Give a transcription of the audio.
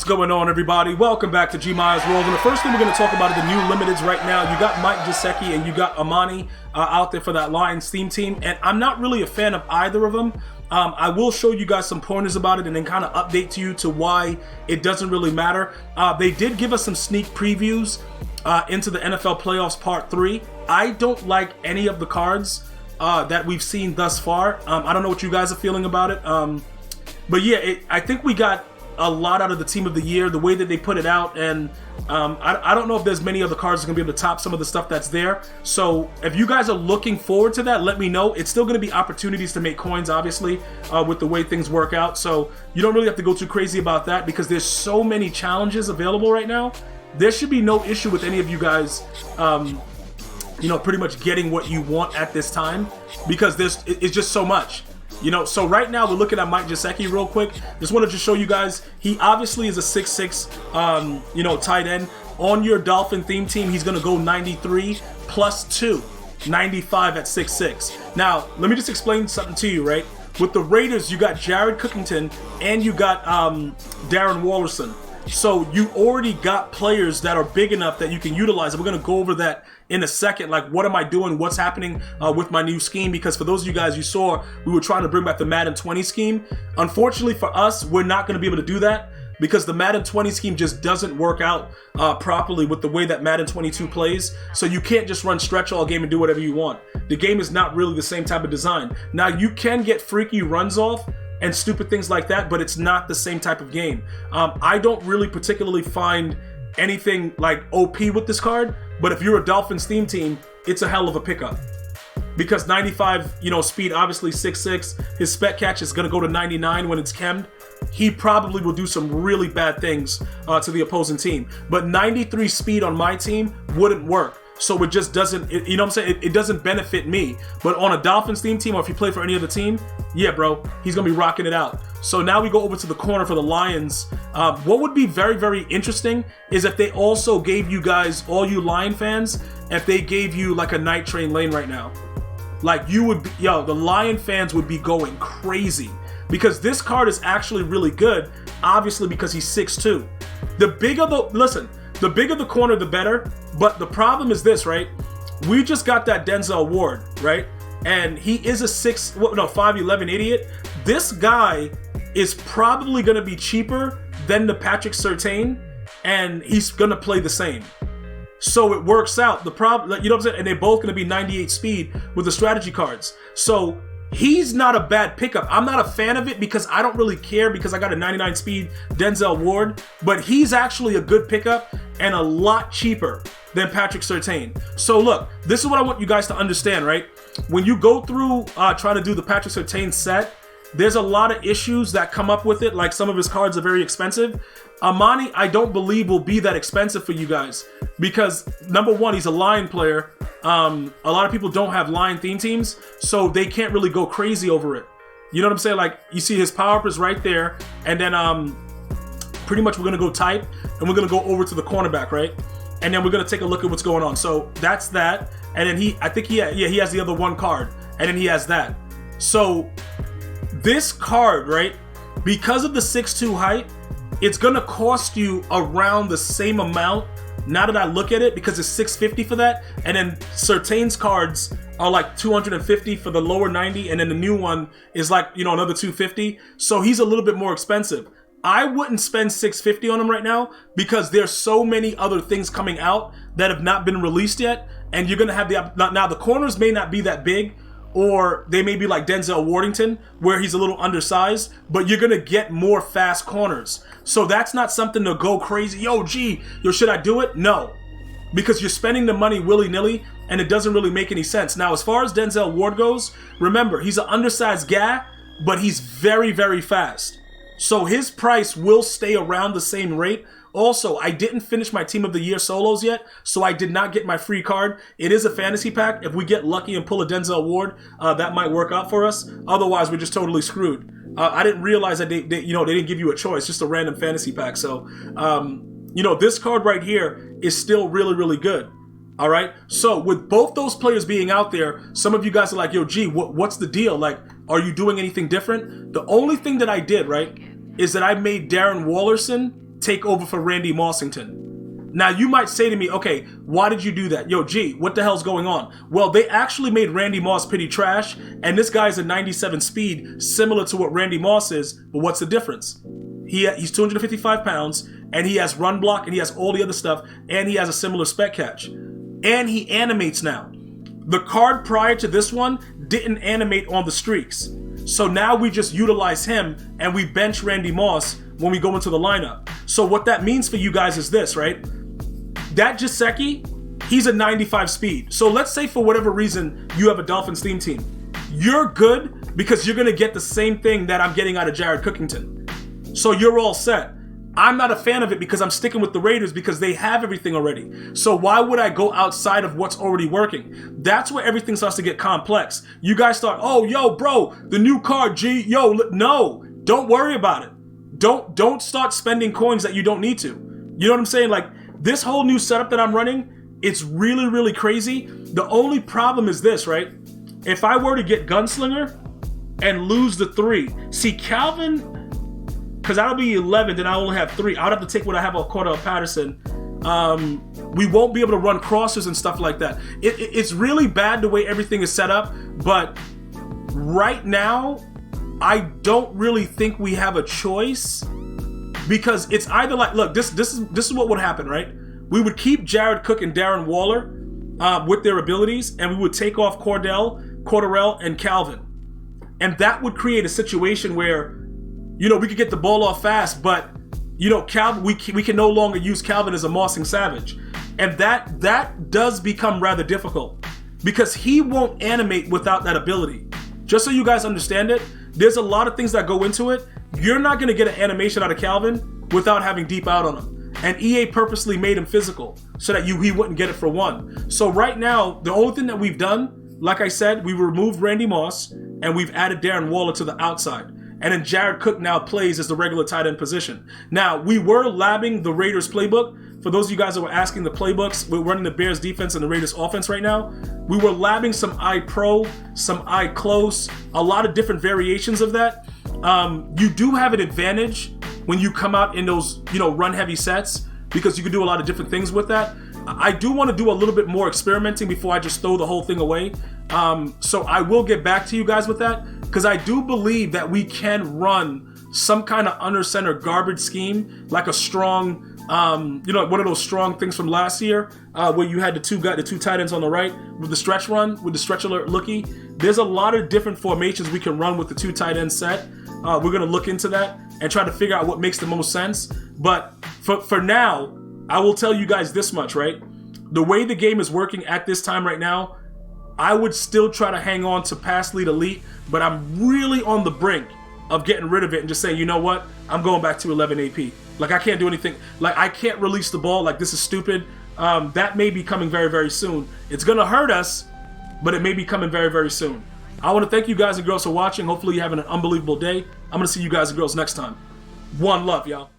going on, everybody? Welcome back to GmiasWorld. And the first thing we're going to talk about are the new limiteds right now. You got Mike Gesicki and you got Amani out there for that Lions theme team. And I'm not really a fan of either of them. I will show you guys some pointers about it and then kind of update to you to why it doesn't really matter. They did give us some sneak previews into the NFL Playoffs Part 3. I don't like any of the cards that we've seen thus far. I don't know what you guys are feeling about it. But yeah, I think we got a lot out of the team of the year, the way that they put it out, and I don't know if there's many other cards that are going to be able to top some of the stuff that's there. So if you guys are looking forward to that, let me know. It's still going to be opportunities to make coins, obviously, with the way things work out. So you don't really have to go too crazy about that because there's so many challenges available right now. There should be no issue with any of you guys pretty much getting what you want at this time because it's just so much. So right now we're looking at Mike Gesicki real quick. Just wanted to show you guys, he obviously is a 6'6", tight end. On your Dolphin theme team, he's going to go 93 plus 2, 95 at 6'6". Now, let me just explain something to you, right? With the Raiders, you got Jared Cookington and you got Darren Waller. So you already got players that are big enough that you can utilize. And we're going to go over that in a second. Like, what am I doing? What's happening with my new scheme? Because for those of you guys, you saw we were trying to bring back the Madden 20 scheme. Unfortunately for us, we're not going to be able to do that because the Madden 20 scheme just doesn't work out properly with the way that Madden 22 plays. So you can't just run stretch all game and do whatever you want. The game is not really the same type of design. Now, you can get freaky runs off and stupid things like that, but it's not the same type of game. I don't really particularly find anything like OP with this card, but if you're a Dolphins theme team, it's a hell of a pickup. Because 95, speed, obviously 6'6", his spec catch is gonna go to 99 when it's chemmed. He probably will do some really bad things to the opposing team. But 93 speed on my team wouldn't work. So it just doesn't, it doesn't benefit me. But on a Dolphins theme team, or if you play for any other team, yeah, bro, he's going to be rocking it out. So now we go over to the corner for the Lions. What would be very, very interesting is if they also gave you guys, all you Lion fans, if they gave you like a Night Train lane right now. Like you would be, the Lion fans would be going crazy. Because this card is actually really good, obviously because he's 6'2". The bigger the corner, the better. But the problem is this, right? We just got that Denzel Ward, right? And he is a 5'11" idiot. This guy is probably going to be cheaper than the Patrick Surtain, and he's going to play the same. So it works out. The problem, you know what I'm saying? And they're both going to be 98 speed with the strategy cards. So he's not a bad pickup. I'm not a fan of it because I don't really care because I got a 99 speed Denzel Ward, but he's actually a good pickup and a lot cheaper than Patrick Surtain. So look, this is what I want you guys to understand, right? When you go through trying to do the Patrick Surtain set, there's a lot of issues that come up with it, like some of his cards are very expensive. Amani, I don't believe will be that expensive for you guys because number one, he's a Lion player. A lot of people don't have Lion theme teams, so they can't really go crazy over it. You know what I'm saying? Like, you see his power-up is right there, and then pretty much we're going to go type, and we're going to go over to the cornerback, right? And then we're going to take a look at what's going on. So that's that, and then he has the other one card, and then he has that. So this card, right, because of the 6'2" height, it's going to cost you around the same amount now that I look at it, because it's $650 for that, and then Surtain's cards are like $250 for the lower 90, and then the new one is like, another $250. So he's a little bit more expensive. I wouldn't spend $650 on him right now because there's so many other things coming out that have not been released yet, and you're gonna have now the corners may not be that big, or they may be like Denzel Wardington, where he's a little undersized, but you're gonna get more fast corners. So that's not something to go crazy. Should I do it? No. Because you're spending the money willy-nilly, and it doesn't really make any sense. Now, as far as Denzel Ward goes, remember, he's an undersized guy, but he's very, very fast. So his price will stay around the same rate. Also, I didn't finish my Team of the Year solos yet, so I did not get my free card. It is a fantasy pack. If we get lucky and pull a Denzel Ward, that might work out for us. Otherwise, we're just totally screwed. I didn't realize that they didn't give you a choice, just a random fantasy pack. So, this card right here is still really, really good. All right. So with both those players being out there, some of you guys are like, what's the deal? Like, are you doing anything different? The only thing that I did, right, is that I made Darren Waller take over for Randy Mossington. Now, you might say to me, okay, why did you do that? Yo, G, what the hell's going on? Well, they actually made Randy Moss pretty trash, and this guy's a 97 speed, similar to what Randy Moss is, but what's the difference? He's 255 pounds, and he has run block, and he has all the other stuff, and he has a similar spec catch. And he animates now. The card prior to this one didn't animate on the streaks. So now we just utilize him, and we bench Randy Moss when we go into the lineup. So what that means for you guys is this, right? That Gesicki, he's a 95 speed. So let's say for whatever reason you have a Dolphins theme team. You're good because you're going to get the same thing that I'm getting out of Jared Cookington. So you're all set. I'm not a fan of it because I'm sticking with the Raiders because they have everything already. So why would I go outside of what's already working? That's where everything starts to get complex. You guys start, oh, yo, bro, the new card, G, yo, no, don't worry about it. Don't start spending coins that you don't need to. You know what I'm saying? Like, this whole new setup that I'm running, it's really, really crazy. The only problem is this, right? If I were to get Gunslinger and lose the 3, see Calvin, because that'll be 11, then I only have 3. I'd have to take what I have of Cordell Patterson. We won't be able to run crosses and stuff like that. It's really bad the way everything is set up, but right now, I don't really think we have a choice. Because it's either like, look, this is what would happen, right? We would keep Jared Cook and Darren Waller with their abilities, and we would take off Cordarrelle, and Calvin. And that would create a situation where, you know, we could get the ball off fast, but, you know, Calvin, we can no longer use Calvin as a mossing savage. And that does become rather difficult because he won't animate without that ability. Just so you guys understand it, there's a lot of things that go into it. You're not going to get an animation out of Calvin without having deep out on him. And EA purposely made him physical so that he wouldn't get it for 1. So right now, the only thing that we've done, like I said, we removed Randy Moss and we've added Darren Waller to the outside. And then Jared Cook now plays as the regular tight end position. Now, we were labbing the Raiders playbook. For those of you guys that were asking the playbooks, we're running the Bears defense and the Raiders offense right now. We were labbing some eye pro, some eye close, a lot of different variations of that. You do have an advantage when you come out in those, you know, run heavy sets because you can do a lot of different things with that. I do want to do a little bit more experimenting before I just throw the whole thing away. So I will get back to you guys with that because I do believe that we can run some kind of under center garbage scheme, like a strong, you know, one of those strong things from last year where you had the two tight ends on the right with the stretch run, with the stretch alert looky. There's a lot of different formations we can run with the 2 tight end set. We're going to look into that and try to figure out what makes the most sense. But for now, I will tell you guys this much, right? The way the game is working at this time right now, I would still try to hang on to pass lead elite, but I'm really on the brink of getting rid of it and just saying, you know what? I'm going back to 11 AP. Like, I can't do anything. Like, I can't release the ball. Like, this is stupid. That may be coming very, very soon. It's going to hurt us, but it may be coming very, very soon. I want to thank you guys and girls for watching. Hopefully you're having an unbelievable day. I'm going to see you guys and girls next time. One love, y'all.